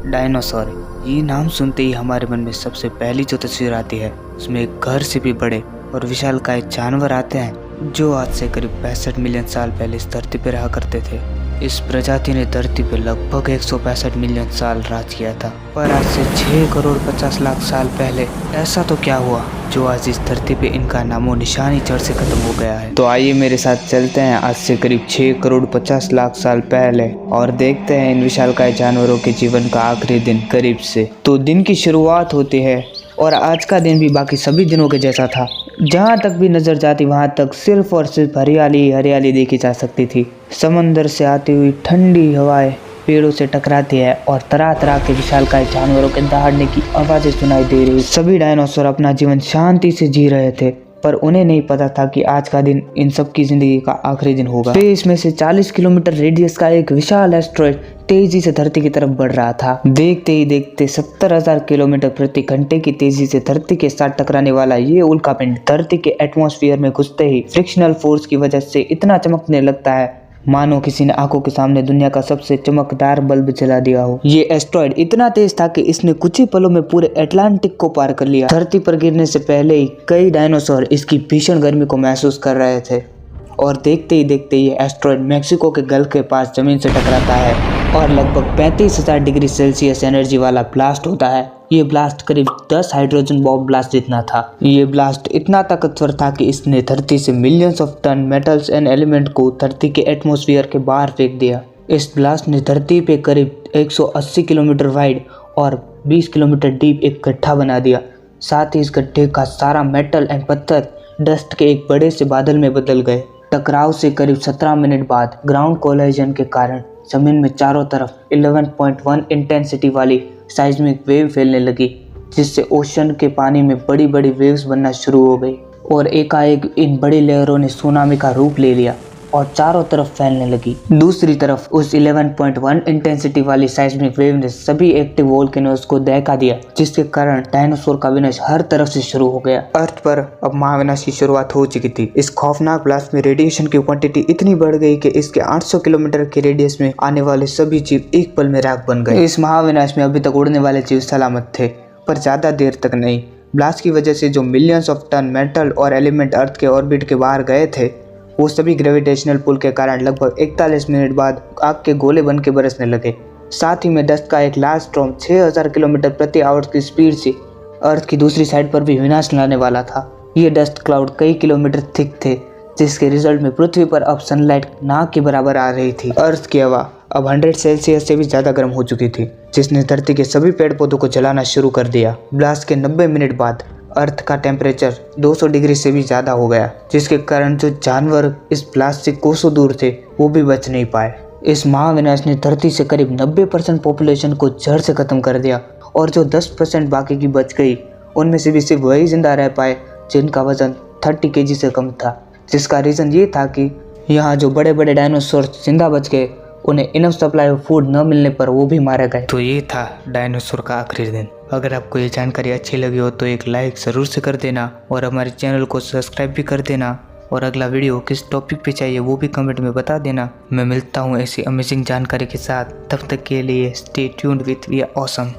Dinosaur, ये नाम सुनते ही हमारे मन में सबसे पहली जो तस्वीर आती है उसमें एक घर से भी बड़े और विशालकाय जानवर आते हैं जो आज से करीब 65 मिलियन साल पहले इस धरती पर रहा करते थे। इस प्रजाति ने धरती पर लगभग 165 मिलियन साल राज किया था, पर आज से 6 करोड़ 50 लाख साल पहले ऐसा तो क्या हुआ जो आज इस धरती पे इनका नामो निशान ही जड़ से खत्म हो गया है। तो आइए मेरे साथ चलते हैं आज से करीब 6 करोड़ 50 लाख साल पहले और देखते हैं इन विशालकाय जानवरों के जीवन का आखिरी दिन करीब से। तो दिन की शुरुआत होती है और आज का दिन भी बाकी सभी दिनों के जैसा था। जहाँ तक भी नजर जाती वहाँ तक सिर्फ और सिर्फ हरियाली हरियाली देखी जा सकती थी। समंदर से आती हुई ठंडी हवाएं पेड़ों से टकराती है और तरह तरह के विशालकाय जानवरों के दहाड़ने की आवाजें सुनाई दे रही। सभी डायनासोर अपना जीवन शांति से जी रहे थे, पर उन्हें नहीं पता था कि आज का दिन इन सब की जिंदगी का आखिरी दिन होगा। स्पेस में से 40 किलोमीटर रेडियस का एक विशाल एस्ट्रॉयड तेजी से धरती की तरफ बढ़ रहा था। देखते ही देखते 70,000 किलोमीटर प्रति घंटे की तेजी से धरती के साथ टकराने वाला ये उल्कापिंड धरती के एटमॉस्फेयर में घुसते ही फ्रिक्शनल फोर्स की वजह से इतना चमकने लगता है मानो किसी ने आंखों के सामने दुनिया का सबसे चमकदार बल्ब जला दिया हो। ये एस्ट्रॉयड इतना तेज था कि इसने कुछ ही पलों में पूरे अटलांटिक को पार कर लिया। धरती पर गिरने से पहले ही कई डायनासोर इसकी भीषण गर्मी को महसूस कर रहे थे और देखते ही देखते ये एस्ट्रॉयड मेक्सिको के गल्फ के पास जमीन से टकराता है और लगभग 35,000 डिग्री सेल्सियस एनर्जी वाला ब्लास्ट होता है। ये ब्लास्ट करीब 10 हाइड्रोजन बॉम्ब ब्लास्ट जितना था। ये ब्लास्ट इतना ताकतवर था कि इसने धरती से millions of ton metals and element को धरती के एटमॉस्फेयर के बाहर फेंक दिया। इस ब्लास्ट ने धरती पे करीब 180 किलोमीटर वाइड और 20 किलोमीटर डीप एक गड्ढा बना दिया। साथ ही इस गड्ढे का सारा मेटल एंड पत्थर डस्ट के एक बड़े से बादल में बदल गए। टकराव से करीब 17 मिनट बाद ग्राउंड कोलिजन के कारण जमीन में चारों तरफ 11.1 इंटेंसिटी वाली साइज्मिक वेव फैलने लगी, जिससे ओशन के पानी में बड़ी बड़ी वेव्स बनना शुरू हो गई और एकाएक इन बड़ी लहरों ने सुनामी का रूप ले लिया और चारों तरफ फैलने लगी। दूसरी तरफ उस 11.1 इंटेंसिटी वाली साइज्मिक वेव ने सभी एक्टिव वोल्केनोस को दहका दिया, जिसके कारण डायनासोर का विनाश हर तरफ से शुरू हो गया। अर्थ पर अब महाविनाश की शुरुआत हो चुकी थी। इस खौफनाक ब्लास्ट में रेडिएशन की क्वांटिटी इतनी बढ़ गई कि इसके 800 किलोमीटर के रेडियस में आने वाले सभी जीव एक पल में राख बन गए। इस महाविनाश में अभी तक उड़ने वाले जीव सलामत थे, पर ज्यादा देर तक नहीं। ब्लास्ट की वजह से जो मिलियंस ऑफ टन मेटल और एलिमेंट अर्थ के ऑर्बिट के बाहर गए थे वो सभी ग्रेविटेशनल पुल के कारण लगभग 41 मिनट बाद आग के गोले बन के बरसने लगे। साथ ही में डस्ट का एक लार्ज स्टॉर्म 6000 किलोमीटर प्रति आवर की स्पीड से अर्थ की दूसरी साइड पर भी विनाश लाने वाला था। ये डस्ट क्लाउड कई किलोमीटर थिक थे, जिसके रिजल्ट में पृथ्वी पर अब सनलाइट नाक के बराबर आ रही थी। अर्थ की हवा अब 100 सेल्सियस से भी ज्यादा गर्म हो चुकी थी, जिसने धरती के सभी पेड़ पौधों को जलाना शुरू कर दिया। ब्लास्ट के 90 मिनट बाद अर्थ का टेम्परेचर 200 डिग्री से भी ज़्यादा हो गया, जिसके कारण जो जानवर इस ब्लास्ट से कोसों दूर थे वो भी बच नहीं पाए। इस महाविनाश ने धरती से करीब 90% पॉपुलेशन को जड़ से खत्म कर दिया और जो 10% बाकी की बच गई उनमें से भी सिर्फ वही जिंदा रह पाए जिनका वजन 30 केजी से कम था। जिसका रीज़न ये था कि यहाँ जो बड़े बड़े डायनासोर जिंदा बच गए उन्हें इनफ सप्लाई ऑफ फूड न मिलने पर वो भी मारे गए। तो ये था डायनासोर का आखिरी दिन। अगर आपको ये जानकारी अच्छी लगी हो तो एक लाइक ज़रूर से कर देना और हमारे चैनल को सब्सक्राइब भी कर देना। और अगला वीडियो किस टॉपिक पे चाहिए वो भी कमेंट में बता देना। मैं मिलता हूँ ऐसी अमेजिंग जानकारी के साथ, तब तक के लिए stay tuned with V awesome.